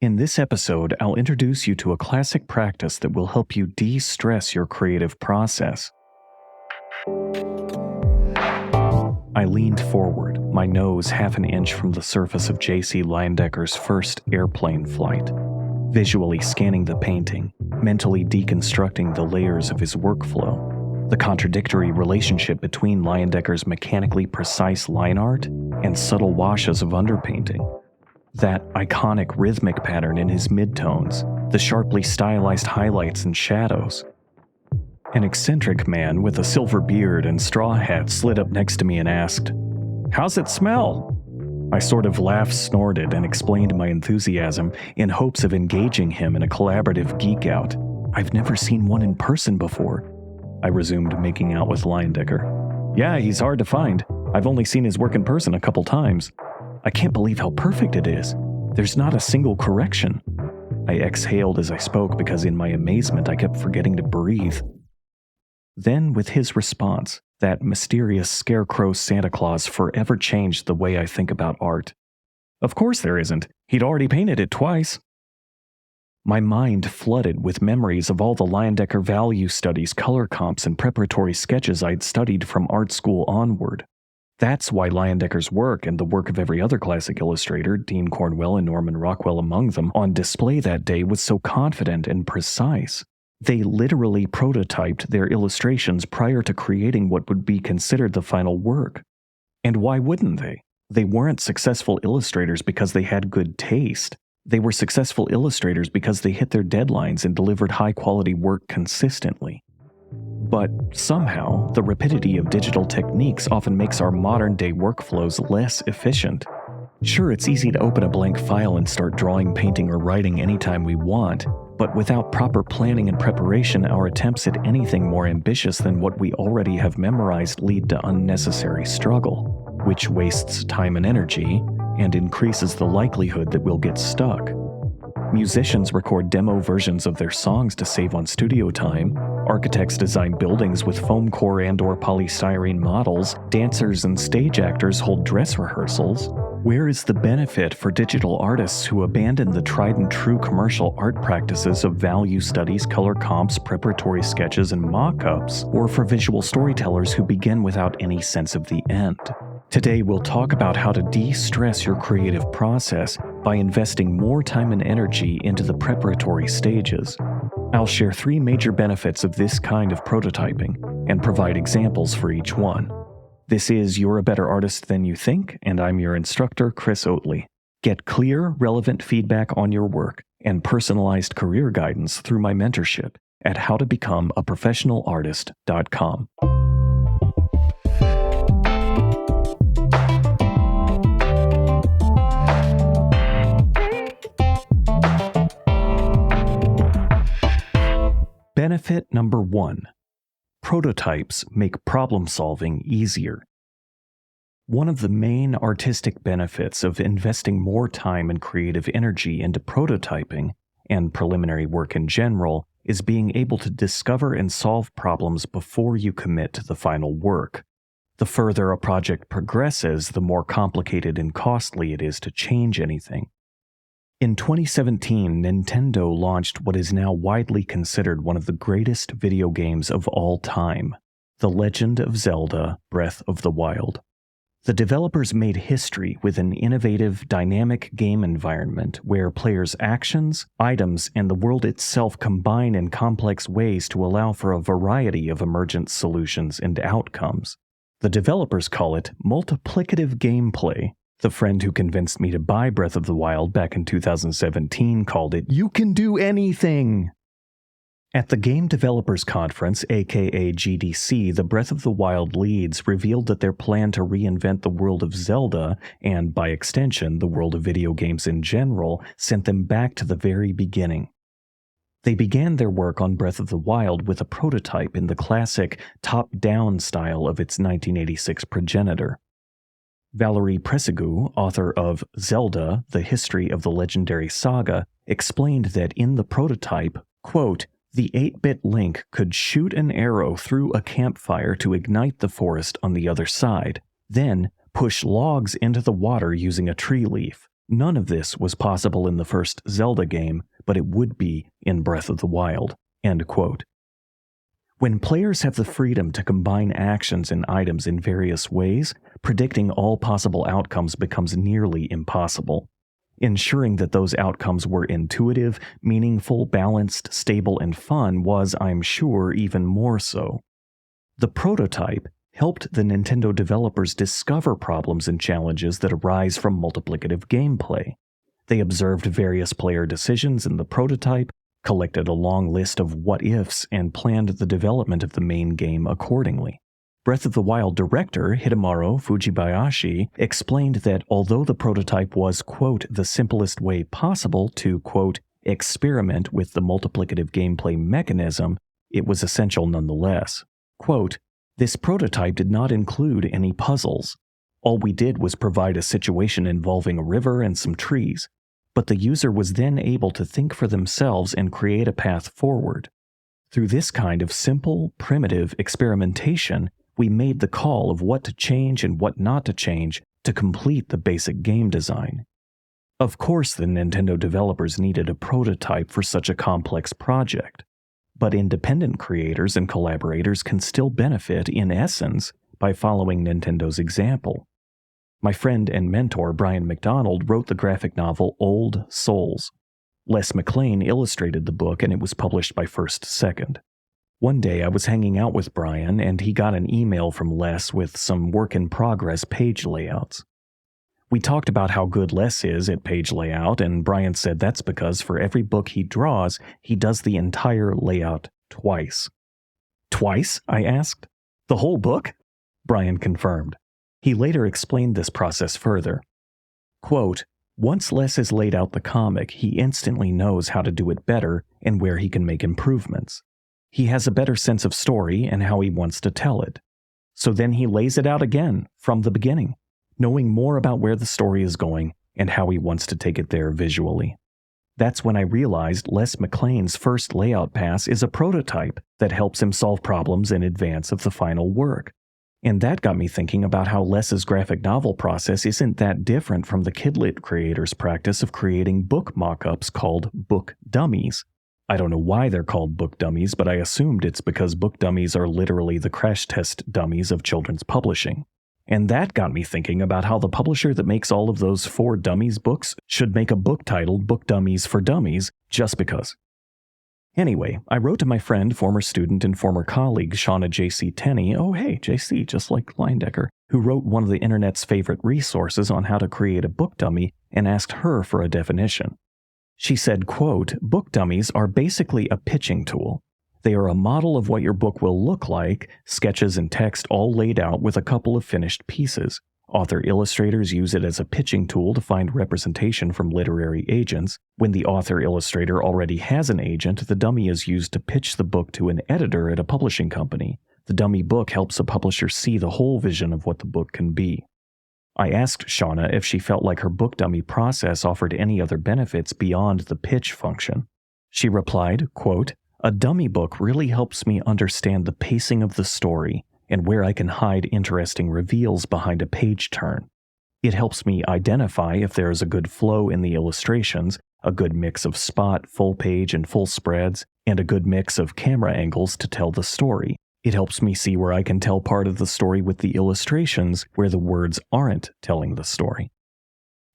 In this episode, I'll introduce you to a classic practice that will help you de-stress your creative process. I leaned forward, my nose half an inch from the surface of J.C. Leyendecker's first airplane flight, visually scanning the painting, mentally deconstructing the layers of his workflow, the contradictory relationship between Leyendecker's mechanically precise line art and subtle washes of underpainting, that iconic rhythmic pattern in his midtones, the sharply stylized highlights and shadows. An eccentric man with a silver beard and straw hat slid up next to me and asked, "How's it smell?" I sort of snorted, and explained my enthusiasm in hopes of engaging him in a collaborative geek-out. "I've never seen one in person before," I resumed, making out with Leyendecker. "Yeah, he's hard to find. I've only seen his work in person a couple times. I can't believe how perfect it is. There's not a single correction." I exhaled as I spoke because in my amazement I kept forgetting to breathe. Then, with his response, that mysterious scarecrow Santa Claus forever changed the way I think about art. Of course there isn't. He'd already painted it twice. My mind flooded with memories of all the Leyendecker value studies, color comps, and preparatory sketches I'd studied from art school onward. That's why Leyendecker's work, and the work of every other classic illustrator, Dean Cornwell and Norman Rockwell among them, on display that day was so confident and precise. They literally prototyped their illustrations prior to creating what would be considered the final work. And why wouldn't they? They weren't successful illustrators because they had good taste. They were successful illustrators because they hit their deadlines and delivered high-quality work consistently. But somehow, the rapidity of digital techniques often makes our modern-day workflows less efficient. Sure, it's easy to open a blank file and start drawing, painting, or writing anytime we want, but without proper planning and preparation, our attempts at anything more ambitious than what we already have memorized lead to unnecessary struggle, which wastes time and energy and increases the likelihood that we'll get stuck. Musicians record demo versions of their songs to save on studio time. Architects design buildings with foam core and/or polystyrene models. Dancers and stage actors hold dress rehearsals. Where is the benefit for digital artists who abandon the tried-and-true commercial art practices of value studies, color comps, preparatory sketches, and mock-ups, or for visual storytellers who begin without any sense of the end? Today, we'll talk about how to de-stress your creative process by investing more time and energy into the preparatory stages. I'll share 3 major benefits of this kind of prototyping and provide examples for each one. This is You're a Better Artist Than You Think, and I'm your instructor, Chris Oatley. Get clear, relevant feedback on your work and personalized career guidance through my mentorship at howtobecomeaprofessionalartist.com. Benefit number 1. Prototypes make problem-solving easier. One of the main artistic benefits of investing more time and creative energy into prototyping, and preliminary work in general, is being able to discover and solve problems before you commit to the final work. The further a project progresses, the more complicated and costly it is to change anything. In 2017, Nintendo launched what is now widely considered one of the greatest video games of all time, The Legend of Zelda: Breath of the Wild. The developers made history with an innovative, dynamic game environment where players' actions, items, and the world itself combine in complex ways to allow for a variety of emergent solutions and outcomes. The developers call it multiplicative gameplay. The friend who convinced me to buy Breath of the Wild back in 2017 called it, "You can do anything!" At the Game Developers Conference, aka GDC, the Breath of the Wild leads revealed that their plan to reinvent the world of Zelda, and by extension, the world of video games in general, sent them back to the very beginning. They began their work on Breath of the Wild with a prototype in the classic top-down style of its 1986 progenitor. Valerie Presigu, author of Zelda, The History of the Legendary Saga, explained that in the prototype, quote, "The 8-bit Link could shoot an arrow through a campfire to ignite the forest on the other side, then push logs into the water using a tree leaf. None of this was possible in the first Zelda game, but it would be in Breath of the Wild." End quote. When players have the freedom to combine actions and items in various ways, predicting all possible outcomes becomes nearly impossible. Ensuring that those outcomes were intuitive, meaningful, balanced, stable, and fun was, I'm sure, even more so. The prototype helped the Nintendo developers discover problems and challenges that arise from multiplicative gameplay. They observed various player decisions in the prototype, collected a long list of what-ifs, and planned the development of the main game accordingly. Breath of the Wild director Hidemaru Fujibayashi explained that although the prototype was, quote, the simplest way possible to, quote, experiment with the multiplicative gameplay mechanism, it was essential nonetheless. Quote, "This prototype did not include any puzzles. All we did was provide a situation involving a river and some trees, but the user was then able to think for themselves and create a path forward. Through this kind of simple, primitive experimentation, we made the call of what to change and what not to change to complete the basic game design." Of course, the Nintendo developers needed a prototype for such a complex project, but independent creators and collaborators can still benefit, in essence, by following Nintendo's example. My friend and mentor Brian McDonald wrote the graphic novel Old Souls. Les McLean illustrated the book, and it was published by First Second. One day I was hanging out with Brian, and he got an email from Les with some work-in-progress page layouts. We talked about how good Les is at page layout, and Brian said that's because for every book he draws, he does the entire layout twice. "Twice?" I asked. "The whole book?" Brian confirmed. He later explained this process further. Quote, "Once Les has laid out the comic, he instantly knows how to do it better and where he can make improvements. He has a better sense of story and how he wants to tell it. So then he lays it out again, from the beginning, knowing more about where the story is going and how he wants to take it there visually. That's when I realized Les McLean's first layout pass is a prototype that helps him solve problems in advance of the final work. And that got me thinking about how Les's graphic novel process isn't that different from the Kidlit creators' practice of creating book mock-ups called book dummies. I don't know why they're called book dummies, but I assumed it's because book dummies are literally the crash test dummies of children's publishing. And that got me thinking about how the publisher that makes all of those For Dummies books should make a book titled Book Dummies for Dummies, just because. Anyway, I wrote to my friend, former student, and former colleague Shauna J.C. Tenney, oh hey, J.C., just like Leyendecker, who wrote one of the internet's favorite resources on how to create a book dummy, and asked her for a definition. She said, quote, "Book dummies are basically a pitching tool. They are a model of what your book will look like, sketches and text all laid out with a couple of finished pieces. Author-illustrators use it as a pitching tool to find representation from literary agents. When the author-illustrator already has an agent, the dummy is used to pitch the book to an editor at a publishing company. The dummy book helps a publisher see the whole vision of what the book can be." I asked Shauna if she felt like her book dummy process offered any other benefits beyond the pitch function. She replied, quote, "A dummy book really helps me understand the pacing of the story and where I can hide interesting reveals behind a page turn. It helps me identify if there is a good flow in the illustrations, a good mix of spot, full page, and full spreads, and a good mix of camera angles to tell the story. It helps me see where I can tell part of the story with the illustrations where the words aren't telling the story."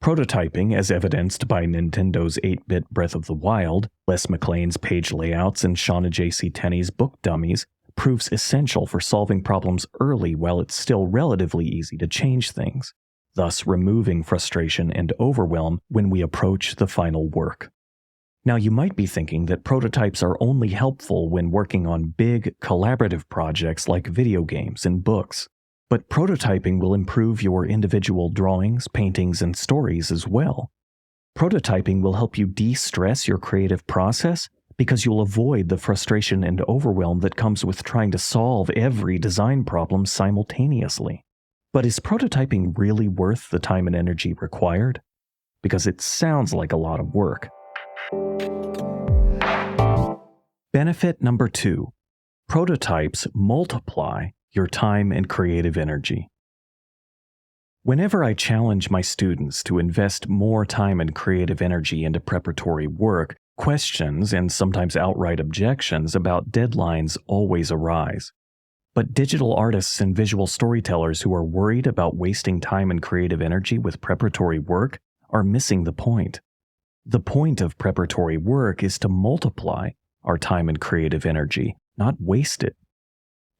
Prototyping, as evidenced by Nintendo's 8-bit Breath of the Wild, Les McLean's page layouts, and Shauna J.C. Tenney's book dummies, proves essential for solving problems early while it's still relatively easy to change things, thus removing frustration and overwhelm when we approach the final work. Now, you might be thinking that prototypes are only helpful when working on big, collaborative projects like video games and books. But prototyping will improve your individual drawings, paintings, and stories as well. Prototyping will help you de-stress your creative process because you'll avoid the frustration and overwhelm that comes with trying to solve every design problem simultaneously. But is prototyping really worth the time and energy required? Because it sounds like a lot of work. Benefit number 2. Prototypes multiply your time and creative energy. Whenever I challenge my students to invest more time and creative energy into preparatory work, questions and sometimes outright objections about deadlines always arise. But digital artists and visual storytellers who are worried about wasting time and creative energy with preparatory work are missing the point. The point of preparatory work is to multiply our time and creative energy, not waste it.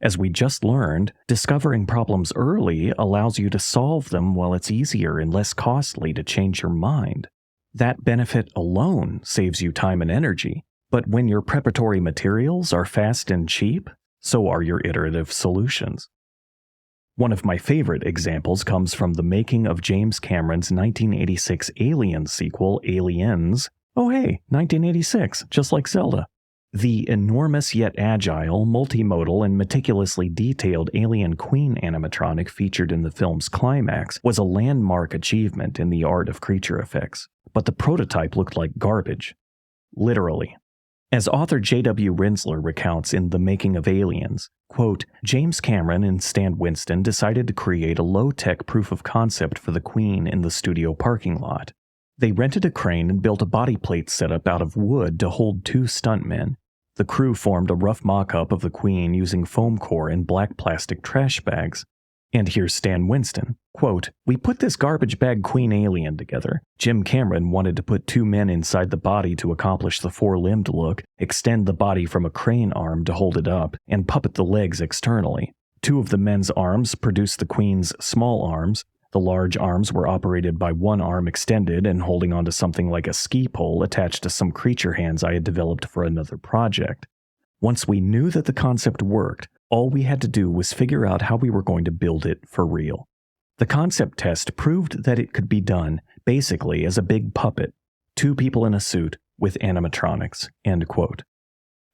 As we just learned, discovering problems early allows you to solve them while it's easier and less costly to change your mind. That benefit alone saves you time and energy, but when your preparatory materials are fast and cheap, so are your iterative solutions. One of my favorite examples comes from the making of James Cameron's 1986 Alien sequel, Aliens. Oh hey, 1986, just like Zelda. The enormous yet agile, multimodal, and meticulously detailed alien queen animatronic featured in the film's climax was a landmark achievement in the art of creature effects, but the prototype looked like garbage. Literally. As author J.W. Rinsler recounts in The Making of Aliens, quote, James Cameron and Stan Winston decided to create a low-tech proof of concept for the Queen in the studio parking lot. They rented a crane and built a body plate setup out of wood to hold 2 stuntmen. The crew formed a rough mock-up of the Queen using foam core and black plastic trash bags. And here's Stan Winston, quote, we put this garbage bag Queen alien together. Jim Cameron wanted to put 2 men inside the body to accomplish the 4-limbed look, extend the body from a crane arm to hold it up, and puppet the legs externally. 2 of the men's arms produced the Queen's small arms. The large arms were operated by one arm extended and holding onto something like a ski pole attached to some creature hands I had developed for another project. Once we knew that the concept worked, all we had to do was figure out how we were going to build it for real. The concept test proved that it could be done, basically as a big puppet, 2 people in a suit with animatronics, end quote.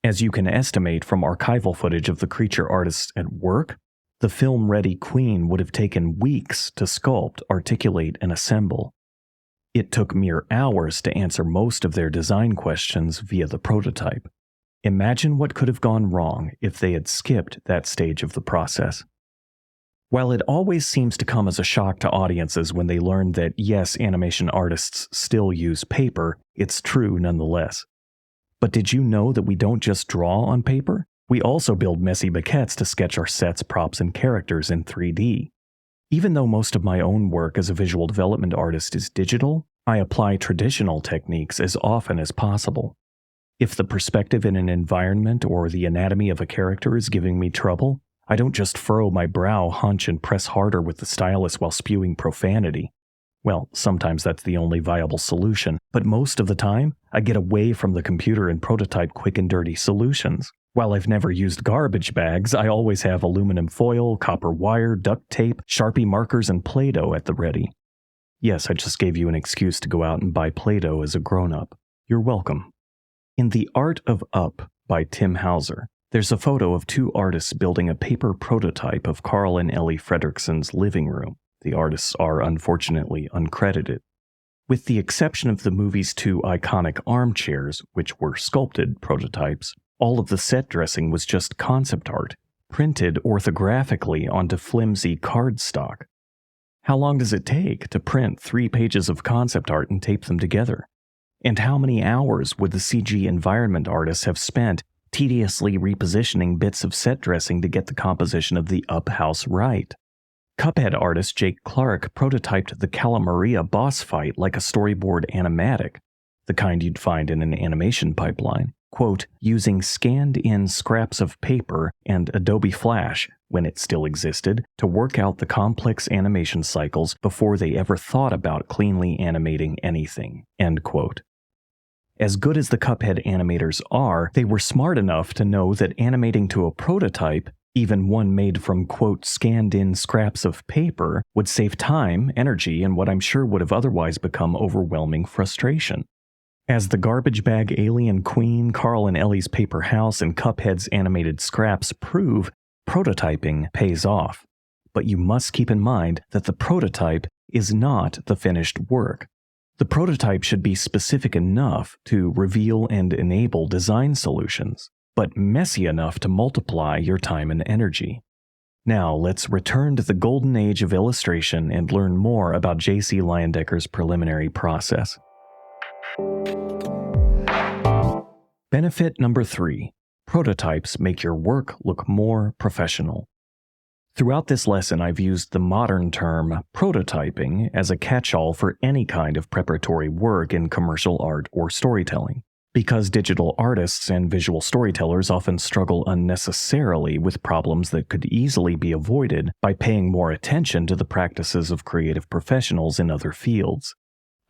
As you can estimate from archival footage of the creature artists at work, the film-ready Queen would have taken weeks to sculpt, articulate, and assemble. It took mere hours to answer most of their design questions via the prototype. Imagine what could have gone wrong if they had skipped that stage of the process. While it always seems to come as a shock to audiences when they learn that yes, animation artists still use paper, it's true nonetheless. But did you know that we don't just draw on paper? We also build messy maquettes to sketch our sets, props, and characters in 3D. Even though most of my own work as a visual development artist is digital, I apply traditional techniques as often as possible. If the perspective in an environment or the anatomy of a character is giving me trouble, I don't just furrow my brow, hunch, and press harder with the stylus while spewing profanity. Well, sometimes that's the only viable solution, but most of the time, I get away from the computer and prototype quick and dirty solutions. While I've never used garbage bags, I always have aluminum foil, copper wire, duct tape, Sharpie markers, and Play-Doh at the ready. Yes, I just gave you an excuse to go out and buy Play-Doh as a grown-up. You're welcome. In The Art of Up by Tim Hauser, there's a photo of 2 artists building a paper prototype of Carl and Ellie Fredrickson's living room. The artists are unfortunately uncredited. With the exception of the movie's 2 iconic armchairs, which were sculpted prototypes, all of the set dressing was just concept art, printed orthographically onto flimsy cardstock. How long does it take to print 3 pages of concept art and tape them together? And how many hours would the CG environment artists have spent tediously repositioning bits of set dressing to get the composition of the Up house right? Cuphead artist Jake Clark prototyped the Cala Maria boss fight like a storyboard animatic, the kind you'd find in an animation pipeline, quote, using scanned-in scraps of paper and Adobe Flash, when it still existed, to work out the complex animation cycles before they ever thought about cleanly animating anything, end quote. As good as the Cuphead animators are, they were smart enough to know that animating to a prototype, even one made from, quote, scanned-in scraps of paper, would save time, energy, and what I'm sure would have otherwise become overwhelming frustration. As the garbage bag alien queen, Carl and Ellie's paper house, and Cuphead's animated scraps prove, prototyping pays off. But you must keep in mind that the prototype is not the finished work. The prototype should be specific enough to reveal and enable design solutions, but messy enough to multiply your time and energy. Now, let's return to the golden age of illustration and learn more about J.C. Leyendecker's preliminary process. Benefit number 3. Prototypes make your work look more professional. Throughout this lesson, I've used the modern term prototyping as a catch-all for any kind of preparatory work in commercial art or storytelling. Because digital artists and visual storytellers often struggle unnecessarily with problems that could easily be avoided by paying more attention to the practices of creative professionals in other fields.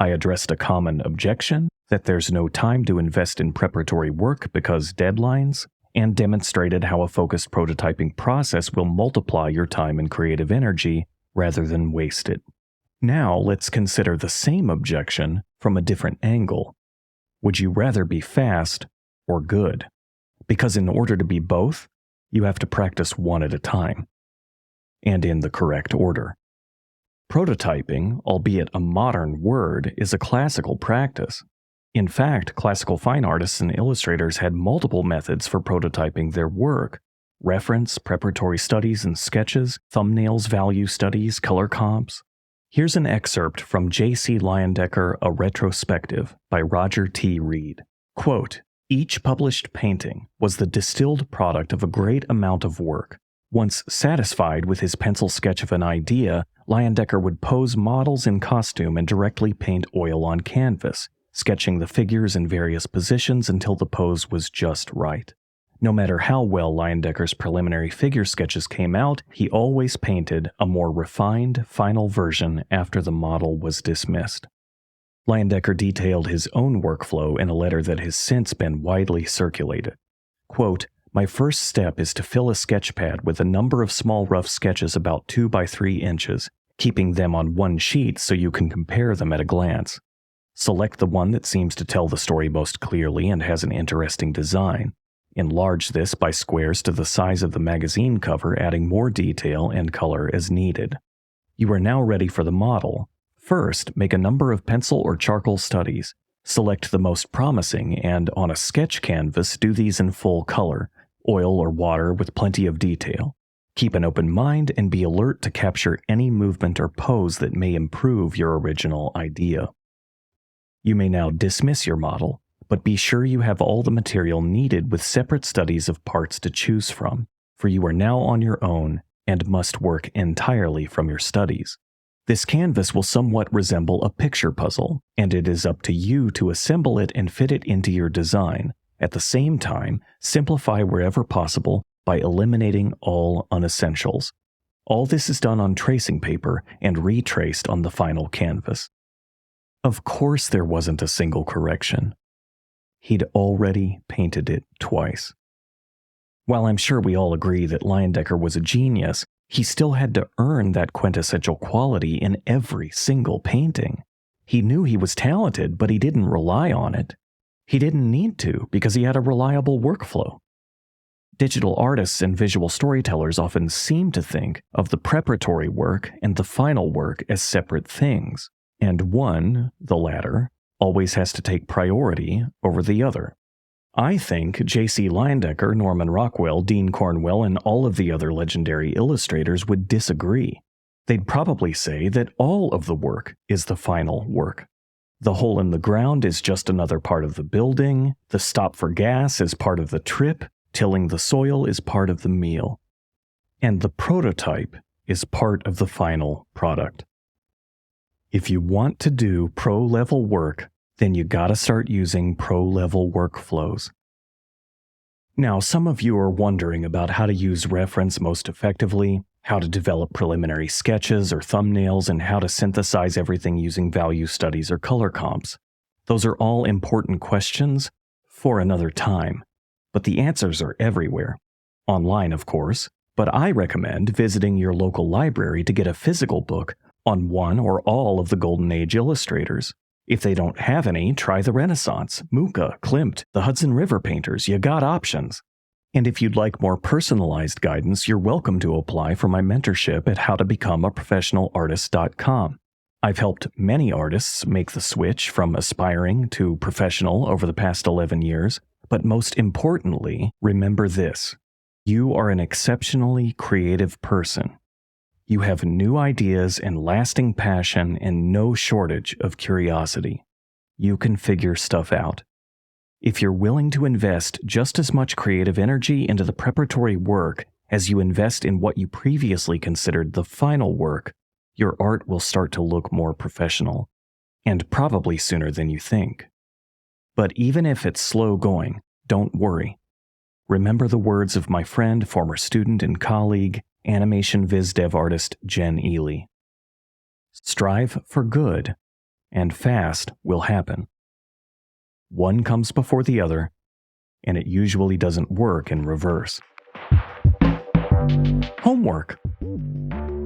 I addressed a common objection, that there's no time to invest in preparatory work because deadlines, and demonstrated how a focused prototyping process will multiply your time and creative energy rather than waste it. Now let's consider the same objection from a different angle. Would you rather be fast or good? Because in order to be both, you have to practice one at a time, and in the correct order. Prototyping, albeit a modern word, is a classical practice. In fact, classical fine artists and illustrators had multiple methods for prototyping their work: reference, preparatory studies and sketches, thumbnails, value studies, color comps. Here's an excerpt from J.C. Leyendecker, A Retrospective by Roger T. Reed. Quote, "Each published painting was the distilled product of a great amount of work. Once satisfied with his pencil sketch of an idea, Leyendecker would pose models in costume and directly paint oil on canvas, sketching the figures in various positions until the pose was just right. No matter how well Leyendecker's preliminary figure sketches came out, he always painted a more refined, final version after the model was dismissed." Leyendecker detailed his own workflow in a letter that has since been widely circulated. Quote, "My first step is to fill a sketch pad with a number of small rough sketches about 2 by 3 inches, keeping them on one sheet so you can compare them at a glance. Select the one that seems to tell the story most clearly and has an interesting design. Enlarge this by squares to the size of the magazine cover, adding more detail and color as needed. You are now ready for the model. First, make a number of pencil or charcoal studies. Select the most promising and, on a sketch canvas, do these in full color, oil or water with plenty of detail. Keep an open mind and be alert to capture any movement or pose that may improve your original idea. You may now dismiss your model, but be sure you have all the material needed with separate studies of parts to choose from, for you are now on your own and must work entirely from your studies. This canvas will somewhat resemble a picture puzzle, and it is up to you to assemble it and fit it into your design. At the same time, simplify wherever possible by eliminating all unessentials. All this is done on tracing paper and retraced on the final canvas." Of course there wasn't a single correction. He'd already painted it twice. While I'm sure we all agree that Leyendecker was a genius, he still had to earn that quintessential quality in every single painting. He knew he was talented, but he didn't rely on it. He didn't need to because he had a reliable workflow. Digital artists and visual storytellers often seem to think of the preparatory work and the final work as separate things, and one, the latter, always has to take priority over the other. I think J.C. Leyendecker, Norman Rockwell, Dean Cornwell, and all of the other legendary illustrators would disagree. They'd probably say that all of the work is the final work. The hole in the ground is just another part of the building, the stop for gas is part of the trip, tilling the soil is part of the meal, and the prototype is part of the final product. If you want to do pro-level work, then you gotta start using pro-level workflows. Now, some of you are wondering about how to use reference most effectively, how to develop preliminary sketches or thumbnails, and how to synthesize everything using value studies or color comps. Those are all important questions for another time, but the answers are everywhere. Online, of course, but I recommend visiting your local library to get a physical book on one or all of the Golden Age illustrators. If they don't have any, try the Renaissance, Mucha, Klimt, the Hudson River painters. You got options. And if you'd like more personalized guidance, you're welcome to apply for my mentorship at howtobecomeaprofessionalartist.com. I've helped many artists make the switch from aspiring to professional over the past 11 years, but most importantly, remember this: You are an exceptionally creative person. You have new ideas and lasting passion and no shortage of curiosity. You can figure stuff out. If you're willing to invest just as much creative energy into the preparatory work as you invest in what you previously considered the final work, your art will start to look more professional, and probably sooner than you think. But even if it's slow going, don't worry. Remember the words of my friend, former student and colleague, animation viz dev artist Jen Ely. Strive for good, and fast will happen. One comes before the other, and it usually doesn't work in reverse. Homework.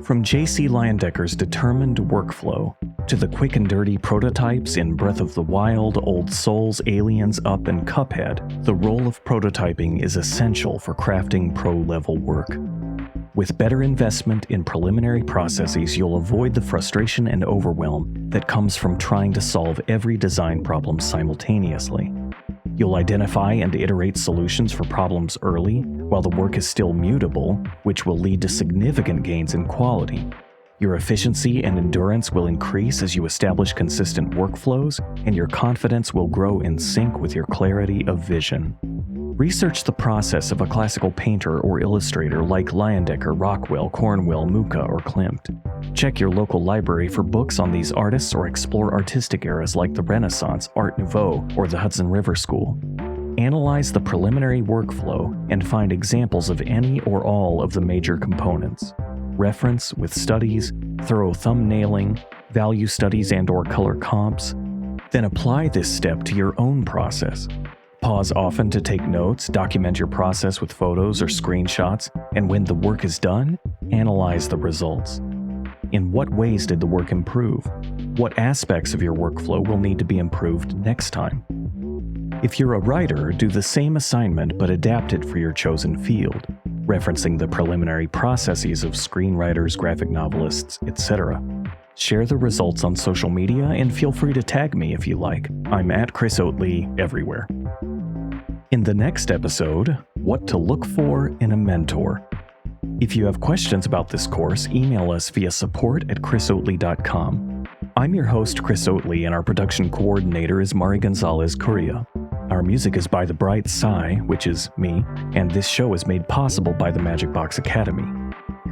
From J.C. Leyendecker's determined workflow to the quick and dirty prototypes in Breath of the Wild, Old Souls, Aliens, Up, and Cuphead, the role of prototyping is essential for crafting pro-level work. With better investment in preliminary processes, you'll avoid the frustration and overwhelm that comes from trying to solve every design problem simultaneously. You'll identify and iterate solutions for problems early, while the work is still mutable, which will lead to significant gains in quality. Your efficiency and endurance will increase as you establish consistent workflows, and your confidence will grow in sync with your clarity of vision. Research the process of a classical painter or illustrator like Leyendecker, Rockwell, Cornwell, Mucha, or Klimt. Check your local library for books on these artists or explore artistic eras like the Renaissance, Art Nouveau, or the Hudson River School. Analyze the preliminary workflow and find examples of any or all of the major components. Reference with studies, thorough thumbnailing, value studies and/or color comps. Then apply this step to your own process. Pause often to take notes, document your process with photos or screenshots, and when the work is done, analyze the results. In what ways did the work improve? What aspects of your workflow will need to be improved next time? If you're a writer, do the same assignment but adapt it for your chosen field, referencing the preliminary processes of screenwriters, graphic novelists, etc. Share the results on social media and feel free to tag me if you like. I'm at Chris Oatley everywhere. In the next episode, what to look for in a mentor. If you have questions about this course, email us via support@chrisoatley.com. I'm your host, Chris Oatley, and our production coordinator is Mari Gonzalez Correa. Our music is by The Bright Sigh, which is me, and this show is made possible by the Magic Box Academy.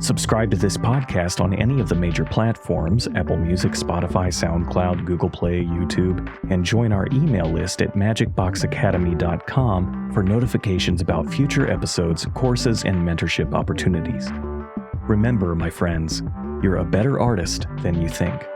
Subscribe to this podcast on any of the major platforms, Apple Music, Spotify, SoundCloud, Google Play, YouTube, and join our email list at magicboxacademy.com for notifications about future episodes, courses, and mentorship opportunities. Remember, my friends, you're a better artist than you think.